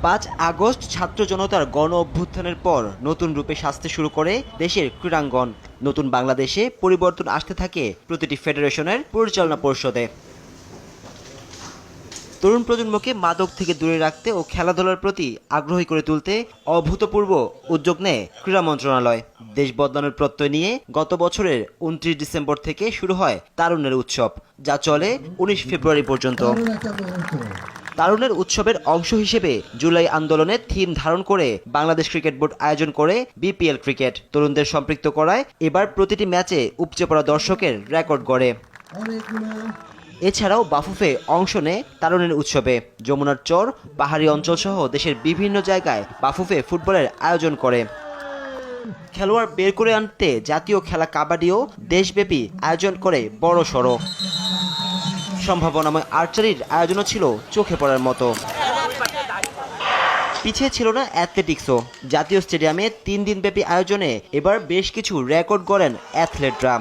5 August ছাত্র জনতার গণ অভ্যুত্থানের পর নতুন রূপে সাজতে শুরু করে দেশের ক্রীড়াঙ্গন। নতুন বাংলাদেশে পরিবর্তন আসতে থাকে প্রতিটি ফেডারেশনের পরিচালনা পর্ষদে। তরুণ প্রজন্মকে মাদক থেকে দূরে রাখতে ও খেলাধুলার প্রতি আগ্রহী করে তুলতে অভূতপূর্ব উদ্যোগ নেয় ক্রীড়া মন্ত্রণালয়। দেশ বদলানোর প্রত্যয় নিয়ে গত বছরের 29 ডিসেম্বর থেকে শুরু হয় তারুণ্যের উৎসব, যা চলে 19 ফেব্রুয়ারি পর্যন্ত। তারুণের উৎসবের অংশ হিসেবে জুলাই আন্দোলনের থিম ধারণ করে বাংলাদেশ ক্রিকেট বোর্ড আয়োজন করে বিপিএল ক্রিকেট। তরুণদের সম্পৃক্ত করায় এবার প্রতিটি ম্যাচে উপচে পড়া দর্শকের রেকর্ড গড়ে। এছাড়াও বাফুফে অংশ নেয় তারুণের উৎসবে। যমুনার চর, পাহাড়ি অঞ্চল সহ দেশের বিভিন্ন জায়গায় বাফুফে ফুটবলের আয়োজন করে। খেলোয়াড় বের করে আনতে জাতীয় খেলা কাবাডিও দেশব্যাপী আয়োজন করে বড় সড়ো। সম্ভাবনাময় আর্চারির আয়োজনও ছিল চোখে পড়ার মতো। পিছিয়ে ছিল না অ্যাথলেটিক্সও। জাতীয় স্টেডিয়ামে 3 দিনব্যাপী আয়োজনে এবার বেশ কিছু রেকর্ড গড়েন অ্যাথলেটরা।